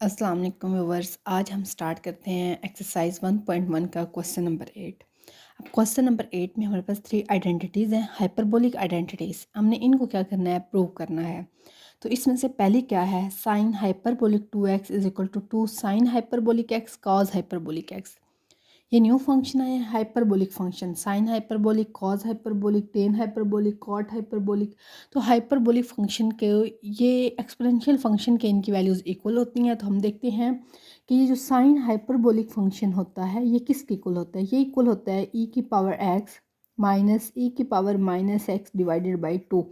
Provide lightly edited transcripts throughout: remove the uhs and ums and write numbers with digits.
अस्सलाम वालेकुम व्यूवर्स। आज हम स्टार्ट करते हैं एक्सरसाइज 1.1 का क्वेश्चन नंबर 8। अब क्वेश्चन नंबर 8 में हमारे पास 3 आइडेंटिटीज़ हैं, हाइपरबोलिक आइडेंटिटीज़। हमने इनको क्या करना है, प्रूव करना है। तो इसमें से पहली क्या है, sine hyperbolic 2x is equal to 2 sine hyperbolic x cos hyperbolic x। ये न्यू फंक्शन है, hyperbolic function, sine hyperbolic, cos hyperbolic, tan hyperbolic, cot hyperbolic. तो हाइपरबोलिक फंक्शन के ये एक्सपोनेंशियल फंक्शन के इनकी वैल्यूज़ इक्वल होती हैं। तो हम देखते हैं कि ये जो साइन हाइपरबोलिक फंक्शन होता है ये किसके इक्वल होता है, ये इक्वल होता है ई की पावर एक्स माइनस ई की power minus X divided by 2।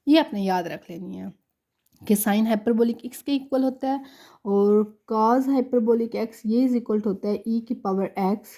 ये आपने याद रख लेनी है कि साइन हाइपरबोलिक एक्स के इक्वल होता है और कॉज हाइपरबोलिक एक्स ये इज इक्वल होता है ई की पावर एक्स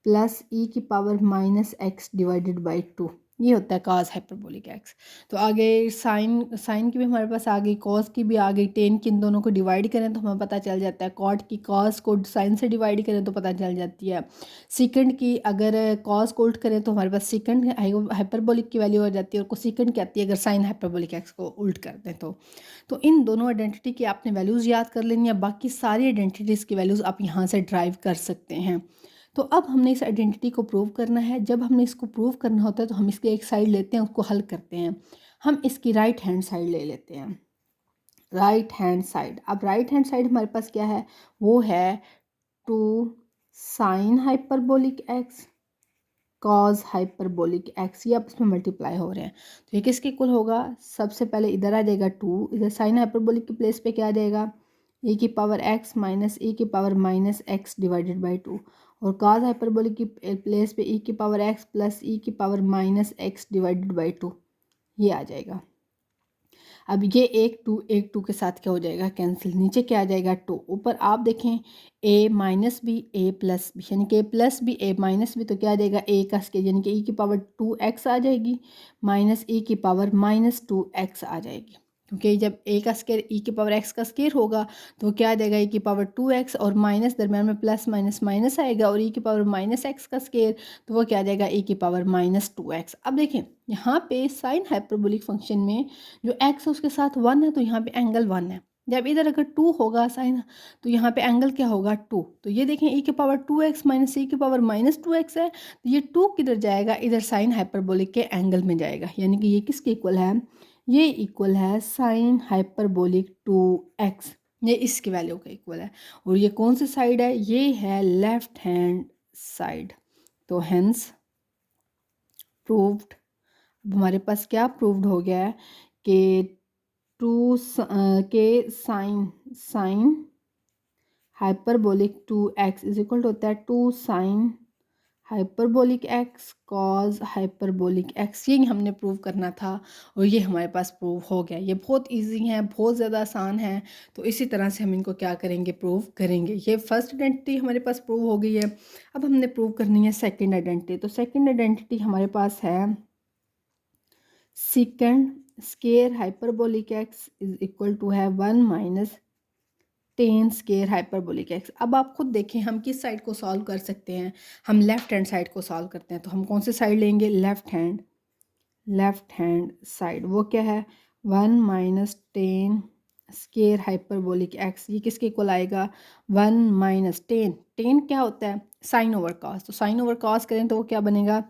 प्लस ई की power minus X divided by 2। ये होता है कॉस हाइपरबोलिक एक्स। तो आगे साइन की भी हमारे पास आ गई, कॉस की भी आ गई। टेन की इन दोनों को डिवाइड करें तो हमें पता चल जाता है, कॉट की कॉस को साइन से डिवाइड करें तो पता चल जाती है। सीकेंड की अगर कॉस को उल्ट करें तो हमारे पास सीकेंड हाइपरबोलिक की वैल्यू आ जाती है और कोसेकेंड की आती है अगर साइन हाइपरबोलिक एक्स को उल्ट कर दें तो इन दोनों आइडेंटिटी की आपने वैल्यूज़ याद कर लेनी है। बाकी सारी आइडेंटिटीज़ की वैल्यूज़ आप यहाँ से ड्राइव कर सकते हैं। तो अब हमने इस आइडेंटिटी को प्रूव करना है। जब हमने इसको प्रूव करना होता है तो हम इसकी एक साइड लेते हैं, उसको हल करते हैं। हम इसकी राइट हैंड साइड ले लेते हैं, राइट हैंड साइड। अब राइट हैंड साइड हमारे पास क्या है, वो है 2 sine hyperbolic x cos hyperbolic x. ये आपस में मल्टीप्लाई हो रहे हैं तो ये किसके इक्वल होगा, सबसे पहले इधर आ जाएगा 2, इधर साइन हाइपरबोलिक की प्लेस पे क्या आ जाएगा, e की पावर x माइनस e की power minus X divided by 2। और कॉज हाइपरबोलिक की प्लेस पे e की पावर x प्लस e की power minus X divided by 2 ये आ जाएगा। अब ये एक टू के साथ क्या हो जाएगा, कैंसिल। नीचे क्या आ जाएगा, 2। ऊपर आप देखें a minus b a plus b, यानी कि a plus b a minus b, तो क्या आ जाएगा a का स्केयर, यानी कि e की पावर 2x आ जाएगी माइनस e की पावर माइनस 2x आ जाएगी। क्योंकि जब a का स्केयर e की पावर x का स्केयर होगा तो क्या आ जाएगा, e की पावर 2x और माइनस दरम्यान में प्लस माइनस माइनस आएगा और e की पावर माइनस x का स्केयर तो वो क्या आ जाएगा, e की पावर माइनस 2x। अब देखें यहाँ पे साइन हाइपरबोलिक फंक्शन में जो x है उसके साथ 1 है तो यहाँ पे एंगल 1 है। जब इधर अगर 2 होगा साइन तो यहाँ पे एंगल क्या होगा, 2। तो ये देखें e की पावर 2x माइनस e की पावर माइनस 2x है तो ये 2 किधर जाएगा, इधर साइन हाइपरबोलिक के एंगल में जाएगा। यानी कि ये किसके इक्वल है, ये इक्वल है साइन हाइपरबोलिक 2x। ये इसकी वैल्यू का इक्वल है। और ये कौन सी साइड है, ये है लेफ्ट हैंड साइड। तो हेंस प्रूव्ड। अब हमारे पास क्या प्रूव्ड हो गया है कि के sine sine hyperbolic 2x is equal to होता है 2 sine hyperbolic x cos hyperbolic x। ये हमने प्रूव करना था और ये हमारे पास प्रूव हो गया। ये बहुत इजी है, बहुत ज़्यादा आसान है। तो इसी तरह से हम इनको क्या करेंगे, प्रूव करेंगे। ये फर्स्ट आइडेंटिटी हमारे पास प्रूव हो गई है। अब हमने प्रूव करनी है सेकंड आइडेंटिटी। तो सेकंड आइडेंटिटी हमारे पास है sec square hyperbolic x is equal to है 1 minus tan square hyperbolic x। अब आप खुद देखें हम किस साइड को सॉल्व कर सकते हैं। हम लेफ्ट हैंड साइड को सॉल्व करते हैं। तो हम कौन से साइड लेंगे, लेफ्ट हैंड साइड। वो क्या है, 1 minus tan square hyperbolic x। ये किसके इक्वल आएगा, 1 माइनस टेन क्या होता है, साइन ओवर कॉस। तो साइन ओवर कॉस करें तो वो क्या बनेगा,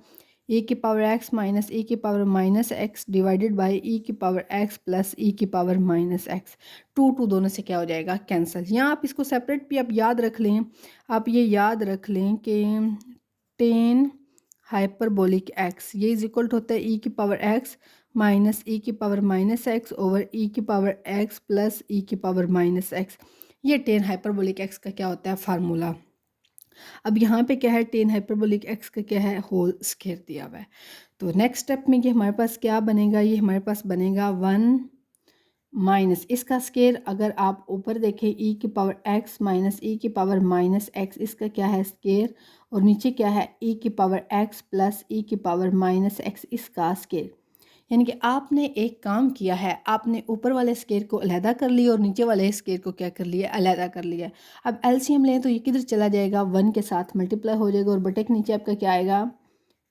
e की पावर x माइनस e की power minus X divided by e की पावर x प्लस e की पावर माइनस एक्स। टू दोनों से क्या हो जाएगा, कैंसिल। यहाँ आप इसको सेपरेट भी आप याद रख लें। आप ये याद रख लें कि टेन हाइपरबोलिक x ये इज इक्वल होता है e की पावर x माइनस e की power minus x over e की पावर x प्लस e की पावर माइनस एक्स। ये टेन हाइपरबोलिक x का क्या होता है, फार्मूला। अब यहाँ पे क्या है, टेन हाइपरबोलिक x का क्या है, होल स्क्वायर दिया हुआ है। तो नेक्स्ट स्टेप में ये हमारे पास क्या बनेगा, ये हमारे पास बनेगा 1 माइनस इसका स्केयर। अगर आप ऊपर देखें e की पावर x माइनस e की पावर माइनस एक्स, इसका क्या है स्केयर। और नीचे क्या है, e की पावर x प्लस e की पावर माइनस एक्स, इसका स्केयर। यानी कि आपने एक काम किया है, आपने ऊपर वाले स्केयर को अलहदा कर लिया और नीचे वाले स्केयर को क्या कर लिया, अलहदा कर लिया। अब एलसीएम लें तो ये किधर चला जाएगा, 1 के साथ मल्टीप्लाई हो जाएगा और बटे के नीचे आपका क्या आएगा,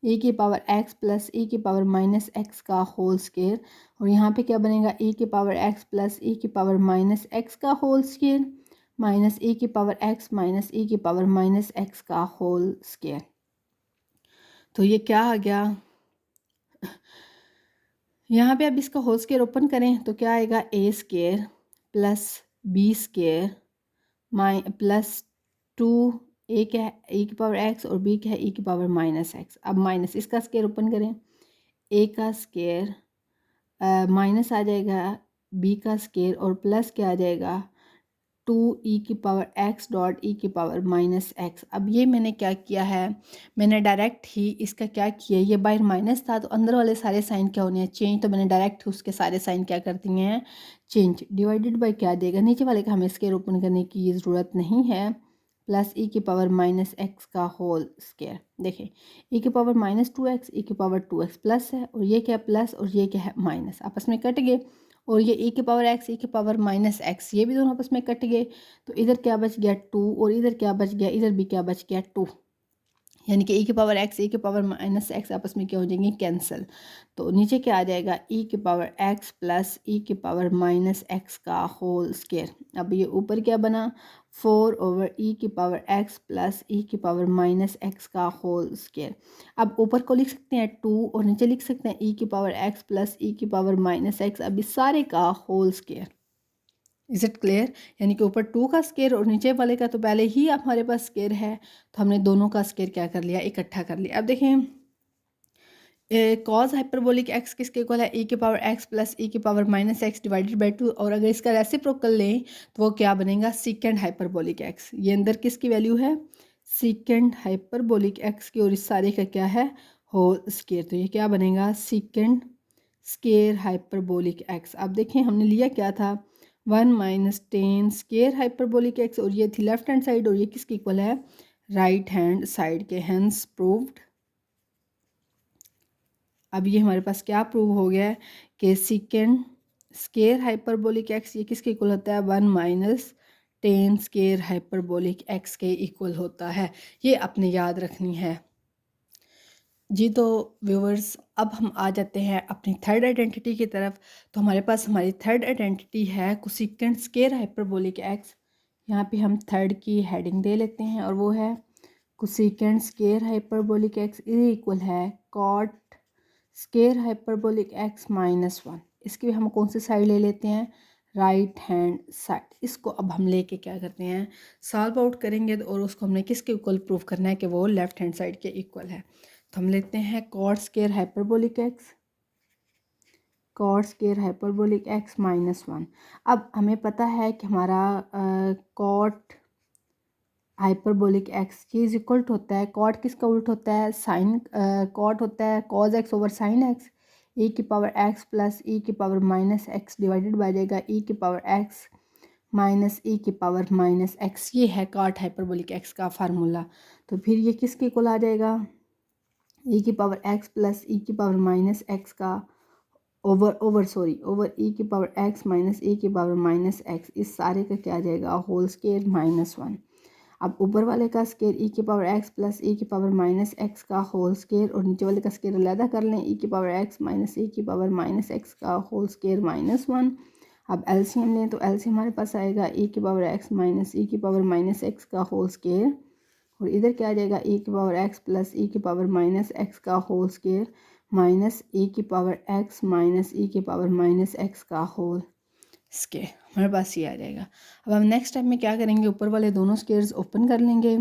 e की पावर x प्लस e की पावर माइनस एक्स का होल स्केयर। और यहाँ पे क्या बनेगा, e की पावर x प्लस e की पावर माइनस एक्स का होल स्केयर माइनस ए की पावर एक्स माइनस ए की पावर माइनस एक्स का होल स्क्वायर। तो ये क्या आ गया, यहाँ पे अब इसका होल स्क्वायर ओपन करें तो क्या आएगा, A square plus B square plus 2, A क्या है ए की पावर एक्स और बी क्या है ए की पावर माइनस एक्स। अब माइनस इसका स्क्वायर ओपन करें, ए का स्क्वायर माइनस आ जाएगा बी का स्क्वायर और प्लस क्या आ जाएगा 2 ई की पावर एक्स डॉट ई की पावर माइनस एक्स। अब ये मैंने क्या किया है, मैंने डायरेक्ट ही इसका क्या किया, ये बाहर माइनस था तो अंदर वाले सारे साइन क्या होने हैं, चेंज। तो मैंने डायरेक्ट उसके सारे साइन क्या कर दिए हैं, चेंज। डिवाइडेड बाय क्या देगा, नीचे वाले का हमें स्क्वायर ओपन करने की ज़रूरत नहीं है, प्लस ई की पावर माइनस एक्स का होल स्क्वायर। देखें ई की पावर माइनस 2x ई की पावर 2x प्लस है और ये क्या प्लस और ये क्या है माइनस, आपस में कट गए। और ये ई की पावर एक्स ई की पावर माइनस एक्स ये भी दोनों आपस में कट गए। तो इधर क्या बच गया 2 और इधर क्या बच गया, इधर भी क्या बच गया 2। यानी कि ई की पावर एक्स ई की पावर माइनस एक्स आपस में क्या हो जाएंगे, कैंसिल। तो नीचे क्या आ जाएगा, ई की पावर एक्स प्लस ई की पावर माइनस एक्स का होल स्क्वायर। अब ये ऊपर क्या बना, 4 ओवर ई की पावर एक्स प्लस ई की पावर माइनस एक्स का होल स्क्वायर। अब ऊपर को लिख सकते हैं 2 और नीचे लिख सकते हैं ई की पावर एक्स प्लस ई की पावर माइनस एक्स। अब इस सारे का whole square. Is it clear, यानी कि ऊपर 2 का स्केयर और नीचे वाले का तो पहले ही हमारे पास स्केयर है, तो हमने दोनों का स्केयर क्या कर लिया, इकट्ठा कर लिया। अब देखें कॉज हाइपरबोलिक एक्स किसके इक्वल है, ई की पावर एक्स प्लस ई की power minus X divided by 2। और अगर इसका रेसिप्रोकल लें तो वो क्या बनेगा, सीकेंड हाइपरबोलिक एक्स। ये अंदर किसकी वैल्यू है, सीकेंड हाइपरबोलिक एक्स की, और इस सारे का क्या है, होल स्केयर। तो ये क्या बनेगा, सीकेंड स्केयर हाइपरबोलिक एक्स। अब देखें हमने लिया क्या था, 1 माइनस 10 स्केयर हाइपरबोलिक एक्स, और ये थी लेफ्ट हैंड साइड और ये किसकी इक्वल है, राइट हैंड साइड के। Hence proved. अब ये हमारे पास क्या प्रूव हो गया है कि सीकेंड स्केयर हाइपरबोलिक एक्स ये किसके इक्वल होता है, 1 माइनस 10 स्केयर हाइपरबोलिक एक्स के इक्वल होता है। ये अपने याद रखनी है जी। तो व्यूवर्स अब हम आ जाते हैं अपनी थर्ड आइडेंटिटी की तरफ। तो हमारे पास हमारी थर्ड आइडेंटिटी है कोसेकेंट स्केयर हाइपरबोलिक एक्स। यहाँ पे हम थर्ड की हेडिंग दे लेते हैं और वो है cosecant square hyperbolic X is equal है cot square hyperbolic x minus 1। इसकी हम कौन सी साइड ले लेते हैं, राइट हैंड साइड। इसको अब हम लेके क्या करते हैं, सॉल्व आउट करेंगे और उसको हमने किसके इक्वल प्रूव करना है कि वो लेफ्ट हैंड साइड के इक्वल है। तो हम लेते हैं cot square hyperbolic x, cot square hyperbolic x minus 1। अब हमें पता है कि हमारा कॉट हाइपरबोलिक एक्स चीज इक्वल होता है, कॉट किसका उल्ट होता है, साइन। कॉट होता है cos X over sine X. E की पावर एक्स प्लस ई की power minus X divided by जाएगा ई की पावर एक्स माइनस ई की पावर माइनस एक्स। ये है कॉट हाइपरबोलिक एक्स का फार्मूला। तो फिर ये किसके इक्वल आ जाएगा, ई की पावर एक्स प्लस ई की पावर माइनस एक्स का ओवर ई की पावर एक्स माइनस ई की पावर माइनस एक्स। इस सारे का क्या आ जाएगा, होल स्केयर माइनस 1। अब ऊपर वाले का स्केयर ई की पावर एक्स प्लस ई की पावर माइनस एक्स का होल स्केयर और नीचे वाले का स्केयर अलग कर लें, ई की पावर एक्स माइनस ई की पावर माइनस एक्स का होल स्केयर माइनस 1। अब एलसीएम लें तो एलसीएम हमारे पास आएगा ई की पावर एक्स माइनस ई की पावर माइनस एक्स का होल स्केयर, और इधर क्या आ जाएगा ई की पावर एक्स प्लस ई की पावर माइनस एक्स का होल स्केयर माइनस ई की पावर एक्स माइनस ई की पावर माइनस एक्स का होल स्केयर। हमारे पास ये आ जाएगा। अब हम नेक्स्ट स्टेप में क्या करेंगे, ऊपर वाले दोनों स्केयर्स ओपन कर लेंगे।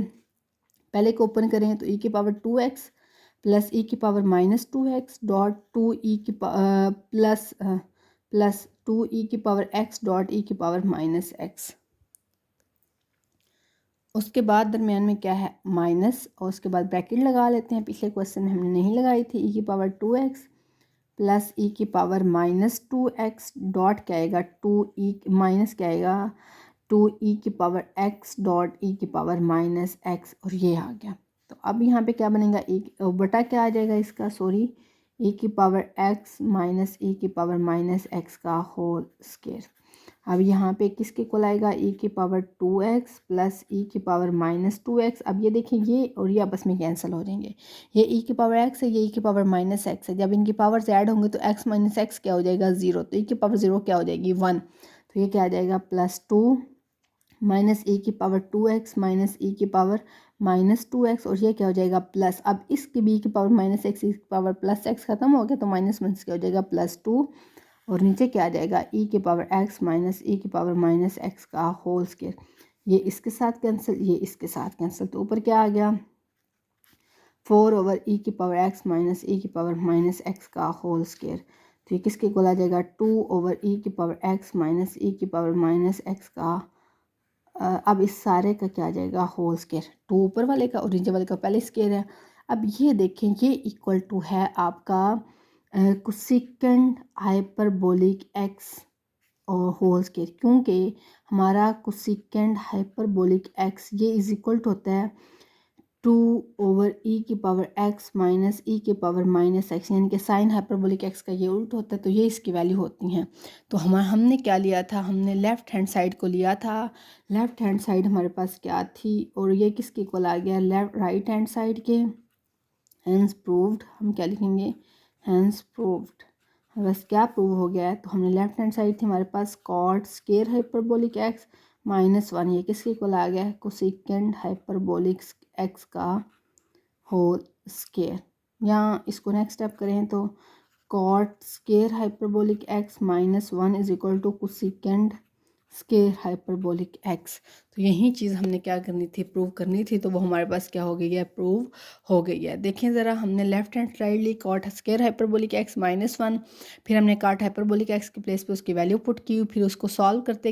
पहले को ओपन करें तो ई की पावर 2x प्लस ई की पावर माइनस 2x डॉट 2 ई की प्लस 2 ई की पावर x डॉट ई की पावर माइनस x। उसके बाद दरमियान में क्या है, माइनस, और उसके बाद ब्रैकेट लगा लेते हैं। पिछले क्वेश्चन में हमने नहीं लगाई थी। ई की पावर 2x प्लस ई की पावर माइनस 2x डॉट क्या आएगा, 2 ई माइनस क्या आएगा 2 ई की पावर x डॉट ई की पावर माइनस x, और ये आ गया। तो अब यहाँ पे क्या बनेगा, ई बटा क्या आ जाएगा इसका, सॉरी, ई की पावर x माइनस ई की पावर माइनस x का होल स्केयर। अब यहाँ पे किसके इक्वल आएगा, ई की पावर 2x प्लस ई की पावर माइनस 2x। अब ये देखें ये और ये आपस में कैंसिल हो जाएंगे। ये ई की पावर x है, ये ई की पावर माइनस x है। जब इनकी पावर्स ऐड होंगे तो x माइनस एक्स क्या हो जाएगा, 0। तो ई की पावर 0 क्या हो जाएगी, 1। तो ये क्या आ जाएगा, +2 माइनस ए की पावर 2x माइनस ई की पावर माइनस 2x, और ये क्या हो जाएगा प्लस, अब इसकी बी की पावर माइनस एक्स, की पावर प्लस एक्स खत्म हो गया तो माइनस वन क्या हो जाएगा +2, और नीचे क्या आ जाएगा ई की पावर एक्स माइनस ई की पावर माइनस एक्स का होल स्क्वायर। ये इसके साथ कैंसिल, ये इसके साथ कैंसिल, तो ऊपर क्या आ गया 4 ओवर ई की पावर एक्स माइनस ई की पावर माइनस एक्स का होल स्क्वायर। तो ये किसके इक्वल आ जाएगा 2 ओवर ई की पावर एक्स माइनस ई की पावर माइनस एक्स का अब इस सारे का क्या आ जाएगा होल स्क्वायर, 2 ऊपर वाले का और नीचे वाले का पहले स्क्वायर है। अब ये देखें ये इक्वल टू है आपका कोसेकेंड हाइपरबोलिक एक्स और होल स्क्वायर, क्योंकि हमारा कोसेकेंड हाइपरबोलिक एक्स ये इज इक्वल टू होता है 2 ओवर ई की पावर एक्स माइनस ई की पावर माइनस एक्स, यानी कि साइन हाइपरबोलिक एक्स का ये उल्ट होता है, तो ये इसकी वैल्यू होती हैं। तो हमने क्या लिया था, हमने लेफ़्ट हैंड साइड को लिया था, लेफ़्ट हैंड साइड हमारे पास क्या थी और ये किसके इक्वल आ गया राइट हैंड साइड के। हैंस प्रूव्ड, हम क्या लिखेंगे हैंस प्रूव्ड, बस क्या प्रूव हो गया है, तो हमने लेफ्ट हैंड साइड थी हमारे पास कॉट स्क्वायर हाइपरबोलिक एक्स -1, ये किसके इक्वल आ गया है कोसेकेंड हाइपरबोलिक एक्स का होल स्क्वायर। या इसको नेक्स्ट स्टेप करें तो cot square hyperbolic x -1 is equal to cosecant square hyperbolic x. तो यही चीज़ हमने क्या करनी थी प्रूव करनी थी, तो वो हमारे पास क्या हो गई है प्रूव हो गई है। देखें ज़रा, हमने लेफ्ट हैंड साइड ली कॉट स्क्वायर हाइपरबोलिक एक्स -1, फिर हमने कॉट हाइपरबोलिक एक्स की प्लेस पे उसकी वैल्यू पुट की, फिर उसको सॉल्व करते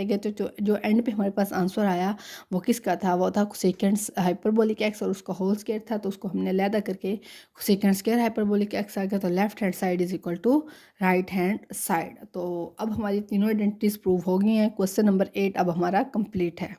गए तो जो एंड पे हमारे पास आंसर आया वो किसका था, वो था कोसेकेंड हाइपरबोलिक एक्स और उसका होल स्क्वायर था, तो उसको हमने अलहदा करके कोसेकेंड स्क्वायर हाइपरबोलिक एक्स आ गया, तो left hand side is equal to right hand side. तो अब हमारी तीनों आइडेंटिटीज प्रूव हो गई हैं। क्वेश्चन नंबर 8 अब हमारा कंप्लीट है।